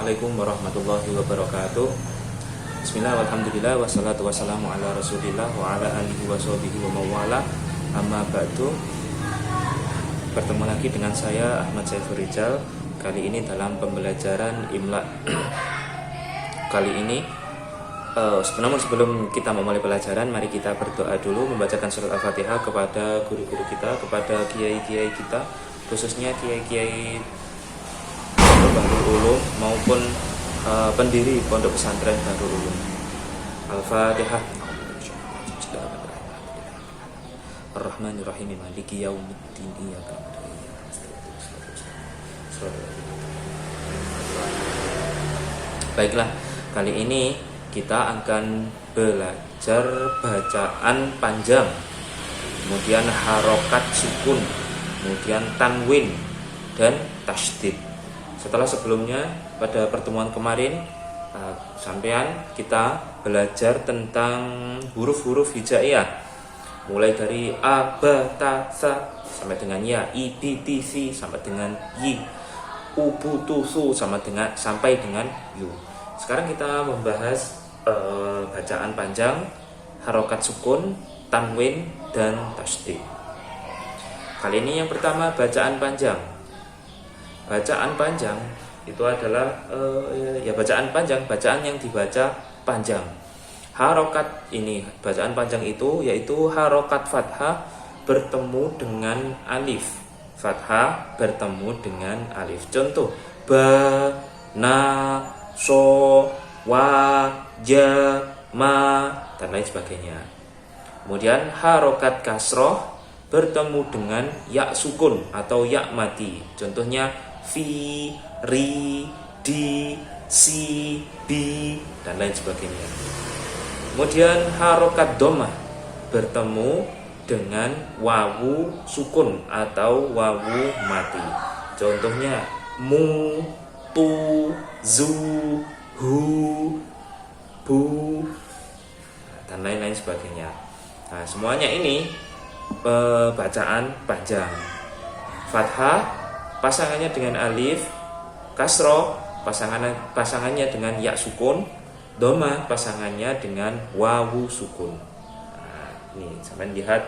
Assalamualaikum warahmatullahi wabarakatuh. Bismillah, walhamdulillah, wassalatu wassalamu ala rasulillah wa ala alihi wa sahbihi wa mawala. Amma ba'du. Bertemu lagi dengan saya Ahmad Saiful Rijal. Kali ini dalam pembelajaran Imla. Kali ini namun sebelum kita memulai pelajaran, mari kita berdoa dulu, membacakan surat Al-Fatihah kepada guru-guru kita, kepada kiai-kiai kita, khususnya kiai-kiai Darul Ulum maupun pendiri Pondok Pesantren Darul Ulum. Al-Fatihah. Ar-Rahmanir-Rahim, Maliki Yaumiddin, Iyyaka na'budu. Baiklah, kali ini kita akan belajar bacaan panjang, kemudian harokat sukun, kemudian tanwin dan tasydid. Setelah sebelumnya pada pertemuan kemarin sampean kita belajar tentang huruf-huruf hijaiyah, mulai dari a, ba, ta, sa sampai dengan ya, i, bi, ti, si sampai dengan yi, u, bu, tu, su sampai dengan yu. Sekarang kita membahas bacaan panjang, harokat sukun, tanwin dan tasydid. Kali ini yang pertama bacaan panjang. Bacaan panjang itu adalah bacaan panjang, bacaan yang dibaca panjang. Harokat ini, bacaan panjang itu yaitu harokat fathah bertemu dengan alif. Fathah bertemu dengan alif. Contoh ba, na, so, wa, ja, ma dan lain sebagainya. Kemudian harokat kasroh bertemu dengan ya sukun atau ya mati. Contohnya fi, ri, di, si, bi dan lain sebagainya. Kemudian harokat domah bertemu dengan wawu sukun atau wawu mati. Contohnya mu, tu, zu, hu, bu dan lain-lain sebagainya. Nah, semuanya ini bacaan panjang. Fathah pasangannya dengan alif, kasroh pasangannya dengan ya sukun, doma pasangannya dengan wawu sukun. Nah, ini sampean lihat,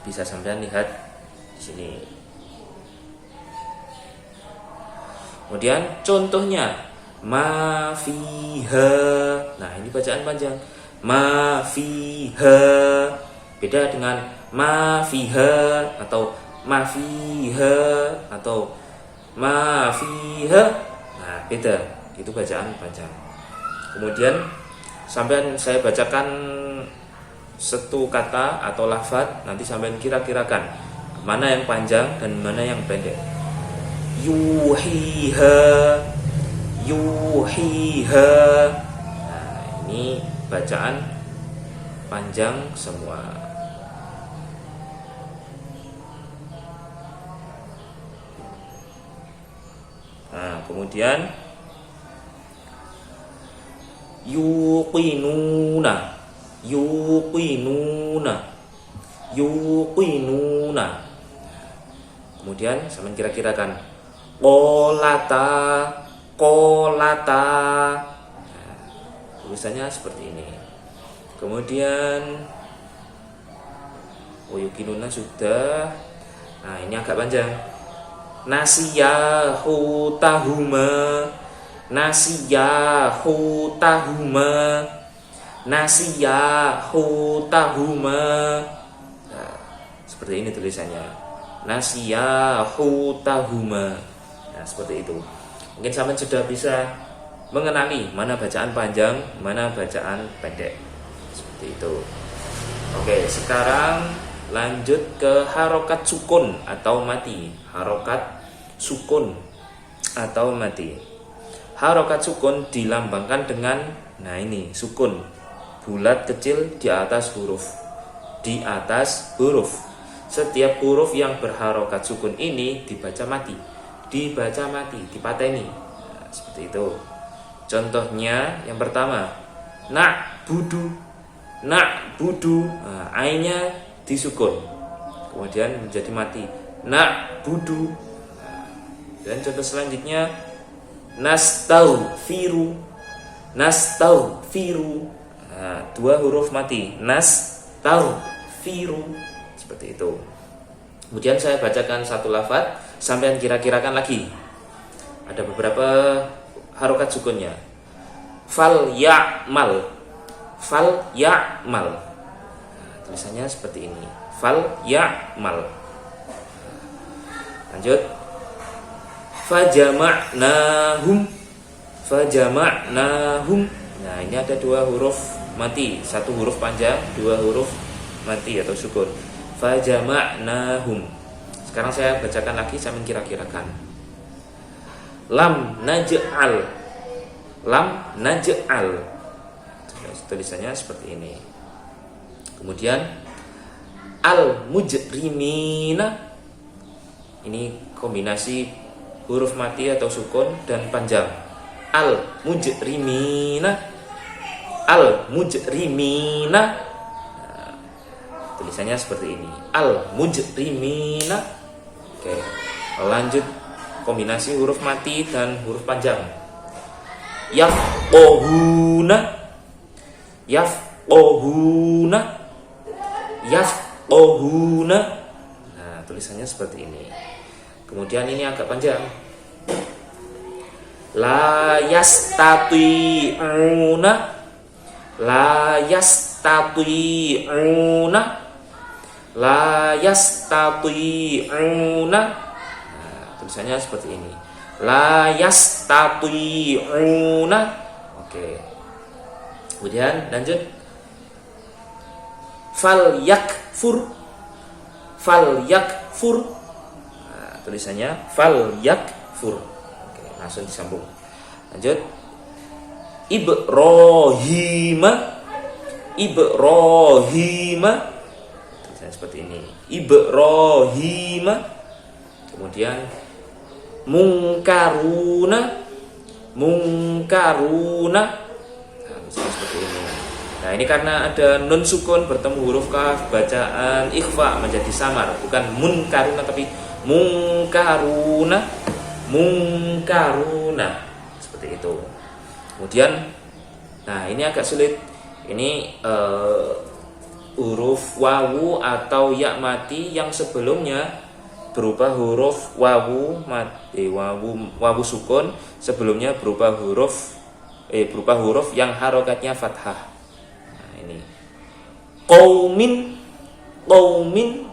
bisa sampean lihat di sini. Kemudian contohnya ma fiha. Nah, ini bacaan panjang. Ma fiha beda dengan ma fiha atau ma fiha atau ma fiha. Nah, beda. Itu bacaan panjang. Kemudian sampean saya bacakan satu kata atau lafaz, nanti sampean kira-kirakan mana yang panjang dan mana yang pendek. Yuhiha, yuhiha. Nah, ini bacaan panjang semua. Nah, kemudian yuqinuna, yuqinuna, yuqinuna. Kemudian sampean kira-kirakan qolata, qolata. Nah, tulisannya seperti ini. Kemudian yuqinuna sudah. Nah, ini agak panjang. Nasiyahu tahuma, nasiyahu tahuma, nasiyahu tahuma. Nah, seperti ini tulisannya. Nasiyahu tahuma. Nah, seperti itu. Mungkin sampean sudah bisa mengenali mana bacaan panjang, mana bacaan pendek. Seperti itu. Oke, sekarang lanjut ke harokat sukun atau mati. Harokat sukun atau mati. Harokat sukun dilambangkan dengan, nah ini sukun, bulat kecil di atas huruf. Di atas huruf. Setiap huruf yang berharokat sukun ini dibaca mati. Dibaca mati, dipateni. Nah, seperti itu. Contohnya yang pertama, nak budu. Nak budu. Nah, ainnya disukun, kemudian menjadi mati. Nak budu. Dan contoh selanjutnya nastaghfiru, nastaghfiru. Nah, 2 huruf mati, nastaghfiru, seperti itu. Kemudian saya bacakan satu lafaz, sampai kira-kirakan lagi. Ada beberapa harokat sukunnya. Fal ya'mal, fal ya'mal. Nah, tulisannya seperti ini, fal ya'mal. Lanjut. Fajama'nahum, fajama'nahum. Nah, ini ada 2 huruf mati, 1 huruf panjang, 2 huruf mati atau sukun. Fajama'nahum. Sekarang saya bacakan lagi sambil kira-kirakan. Lam naj'al, lam naj'al. Tulisannya seperti ini. Kemudian al mujrimina. Ini kombinasi huruf mati atau sukun dan panjang. Al mujrimina, al mujrimina. Nah, tulisannya seperti ini, al mujrimina. Oke, lanjut kombinasi huruf mati dan huruf panjang. Yafqahuna, yafqahuna, yafqahuna. Nah, tulisannya seperti ini. Kemudian ini agak panjang. La yastati'una, la yastati'una, la yastati'una. Nah, tulisannya seperti ini, la yastati'una. Oke. Kemudian lanjut. Fal yakfur, fal yakfur. Nah, tulisannya fal yakfur. Oke, langsung disambung. Lanjut. Ibrahima, Ibrahima. Tulisannya seperti ini, Ibrahima. Kemudian mungkaruna, mungkaruna. Nah, tulisannya seperti ini. Nah, ini karena ada nun sukun bertemu huruf kaf, bacaan ikhfa menjadi samar, bukan munkaruna tapi mungkaruna, mungkaruna, seperti itu. Kemudian, nah ini agak sulit. Ini huruf wawu atau ya mati yang sebelumnya berupa huruf wawu mati, wawu sukun, sebelumnya berupa huruf yang harokatnya fathah. Ini qaumin, qaumin.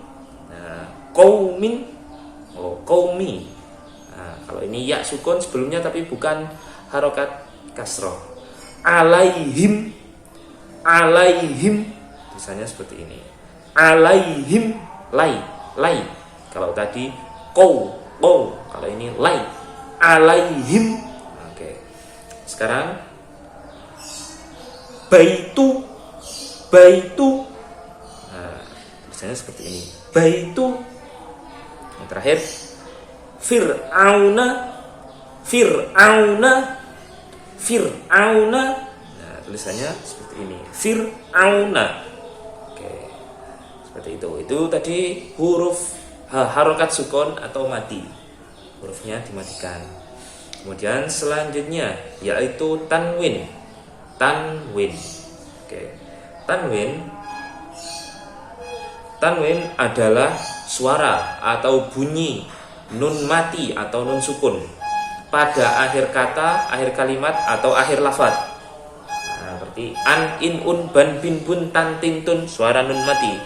Nah, qaumin, oh qaumi. Nah, kalau ini ya sukun sebelumnya tapi bukan harokat kasroh. Alaihim, alaihim. Tulisannya seperti ini, alaihim, lai, lai. Kalau tadi qau, qau. Kalau ini lai, alaihim. Oke. Sekarang baitu, baitu. Nah, tulisannya seperti ini, baitu. Yang terakhir fir'auna, fir'auna, fir'auna. Nah, tulisannya seperti ini, fir'auna. Oke, seperti itu. Itu tadi huruf harokat sukun atau mati, hurufnya dimatikan. Kemudian selanjutnya yaitu tanwin, tanwin. Oke. Tanwin, tanwin adalah suara atau bunyi nun mati atau nun sukun pada akhir kata, akhir kalimat atau akhir lafaz. Nah, seperti an, in, un, ban, bin, bun, tan, tin, tun, suara nun mati.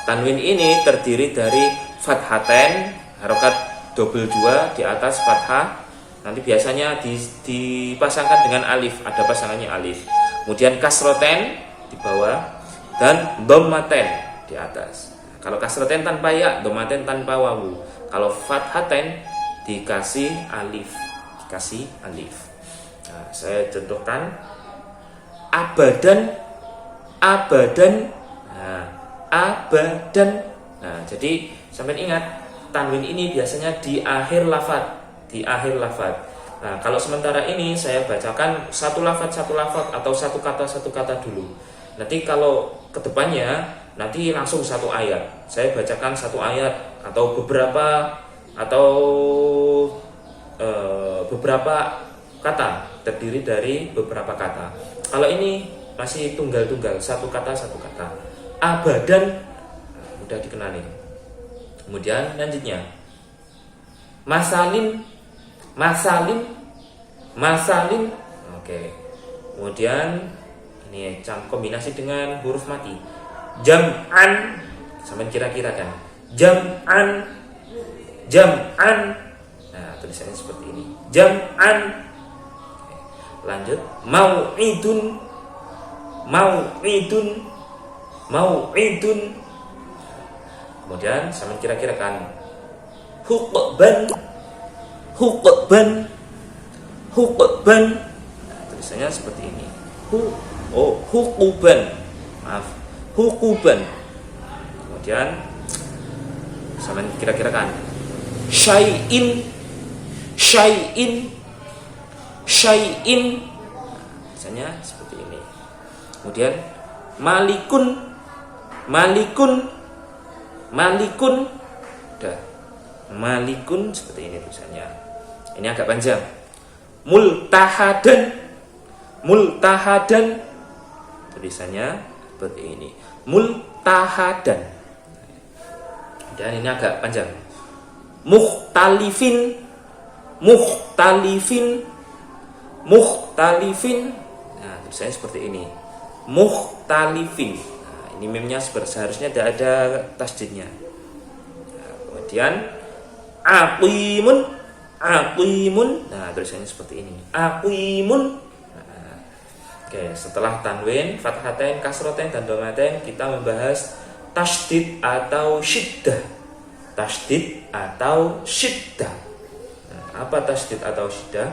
Tanwin ini terdiri dari fathaten, harokat double 2 di atas fathah. Nanti biasanya dipasangkan dengan alif, ada pasangannya alif. Kemudian kasroten di bawah dan dhammaten di atas. Kalau kasroten tanpa ya, dhammaten tanpa wawu. Kalau fathaten dikasih alif, dikasih alif. Nah, saya contohkan abadan, abadan. Nah, abadan. Nah, jadi sampai ingat tanwin ini biasanya di akhir lafaz, di akhir lafaz. Nah, kalau sementara ini saya bacakan satu lafaz atau satu kata dulu. Nanti kalau kedepannya nanti langsung satu ayat. Saya bacakan satu ayat atau beberapa kata, terdiri dari beberapa kata. Kalau ini masih tunggal-tunggal, satu kata. Abadan, mudah dikenali. Kemudian lanjutnya masalin. Oke. Kemudian ini kombinasi dengan huruf mati. Jam'an, sampai kira-kira kan. Jam'an. Nah, tulisannya seperti ini. Jam'an. Lanjut, mau'idun. Kemudian sama kira-kira kan. Hukban. Nah, tulisannya seperti ini. Hukuban. Maaf, hukuban. Kemudian sama kira-kira kan. Syai'in. Misalnya seperti ini. Kemudian malikun. Udah. Malikun seperti ini tulisannya. Ini agak panjang. Multahadan. Tulisannya seperti ini. Multahadan. Dan ini agak panjang. Mukhtalifin. Nah, tulisannya seperti ini. Mukhtalifin. Nah, ini memnya seharusnya tidak ada tasdidnya. Nah, kemudian aqimun. Nah, tulisannya seperti ini. Aqimun. Nah, oke, setelah tanwin, fathatain, kasrotain, dan domatain, kita membahas tasdid atau syiddah. Nah, apa tasdid atau syiddah?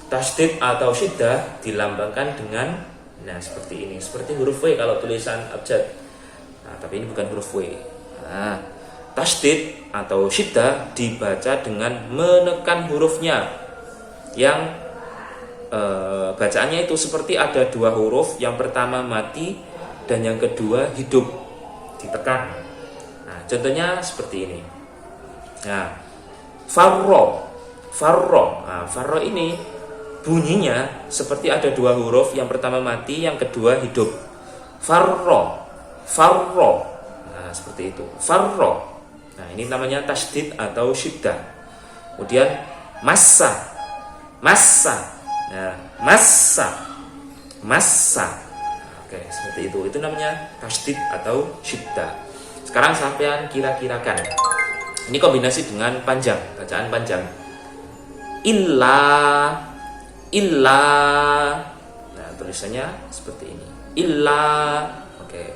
Tasdid atau syiddah dilambangkan dengan seperti ini, seperti huruf W kalau tulisan abjad. Nah, tapi ini bukan huruf W. Nah, tasdid atau syiddah dibaca dengan menekan hurufnya yang bacaannya itu seperti ada dua huruf, yang pertama mati dan yang kedua hidup, ditekan. Nah, contohnya seperti ini. Nah, farro. Nah, farro ini bunyinya seperti ada dua huruf, yang pertama mati, yang kedua hidup. Farro. Nah, seperti itu. Farro. Nah, ini namanya tasdid atau syiddah. Kemudian massa. Nah, massa. Oke, seperti itu. Itu namanya tasdid atau syiddah. Sekarang sampean kira-kirakan. Ini kombinasi dengan panjang, bacaan panjang. Illa. Nah, tulisannya seperti ini. Illa. Oke.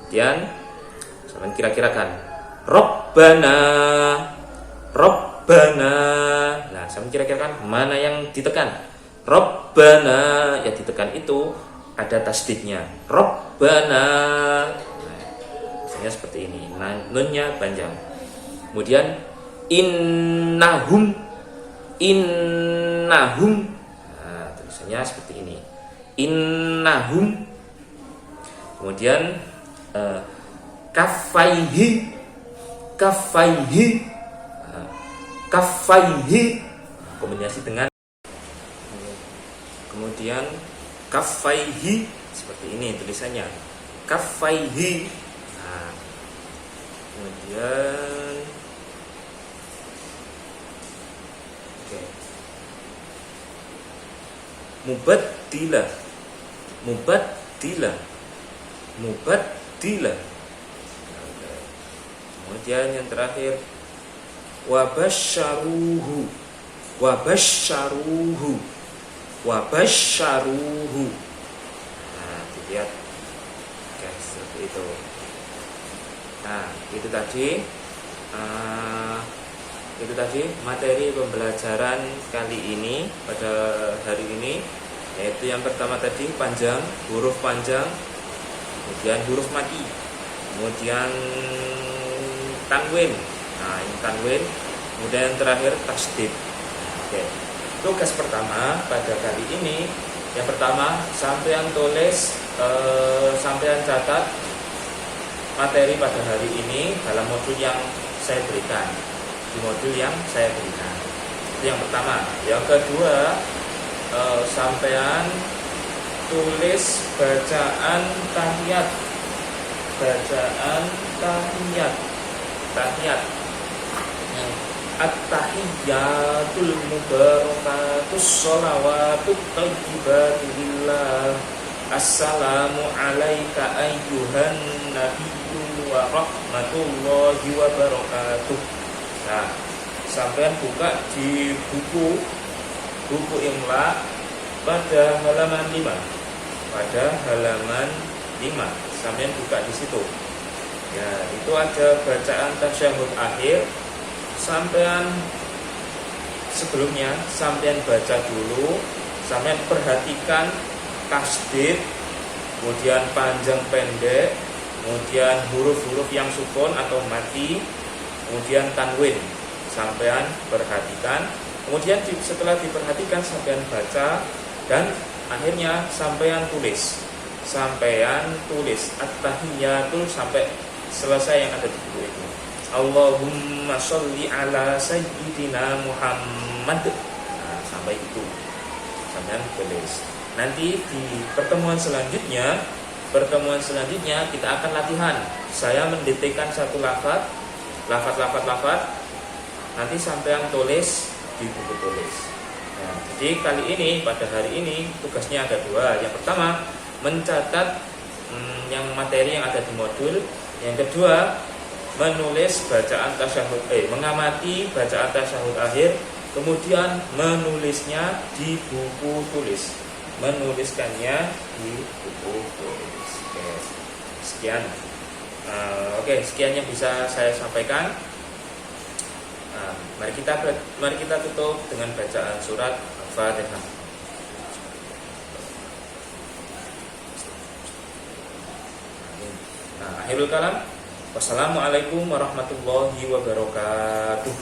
Kemudian sampean kira-kirakan. Robbana. Nah, sampean kira-kirakan mana yang ditekan? Robbana, ya ditekan itu ada tasdidnya. Robbana. Nah, misalnya seperti ini. Nah, nunnya panjang. Kemudian innahum. Nah, tulisannya seperti ini. Innahum. Kemudian kafaihi. Kombinasi dengan kemudian kafaihi seperti ini tulisannya. Kafaihi. Nah, kemudian Mubaddilah. Kemudian yang terakhir wabasyaruhu. Nah, dilihat. Oke, seperti itu. Nah, itu tadi materi pembelajaran kali ini pada hari ini, yaitu yang pertama tadi panjang, huruf panjang, kemudian huruf mati, kemudian tanwin. Nah, ini tanwin, kemudian yang terakhir tasdid. Oke. Tugas pertama pada kali ini, yang pertama sampean tulis, sampean catat materi pada hari ini dalam modul yang saya berikan. Di modul yang saya berikan. Itu yang pertama. Yang kedua, sampean tulis bacaan tahiyat, tahiyat. At-tahiyyatul mubarakatus sholawatut thayyibatu lillah. Assalamu alayka ayyuhan nabiyyu wa rahmatullahi wa barakatuh. Nah, sampean buka di buku imla pada halaman 5. Sampean buka di situ. Ya, itu ada bacaan tasyahud akhir. Sampean sebelumnya sampean baca dulu, sampean perhatikan tasdid, kemudian panjang pendek, kemudian huruf-huruf yang sukun atau mati, kemudian tanwin. Sampean perhatikan, kemudian setelah diperhatikan sampean baca, dan akhirnya sampean tulis at-tahiyyatul sampai selesai yang ada di buku itu. Allahumma sholli ala sayyidina Muhammad. Nah, sampai itu sampean tulis. Nanti di pertemuan selanjutnya kita akan latihan. Saya mendetikkan satu lafaz. Nanti sampean tulis di buku tulis. Nah, jadi pada hari ini tugasnya ada 2. Yang pertama, mencatat yang materi yang ada di modul. Yang kedua, menulis mengamati bacaan tasyahud akhir, kemudian menulisnya di buku tulis. Menuliskannya di buku tulis. Sekian. Sekian yang bisa saya sampaikan. Mari kita tutup dengan bacaan surat Al-Fatihah. Akhirul kalam. Wassalamualaikum warahmatullahi wabarakatuh.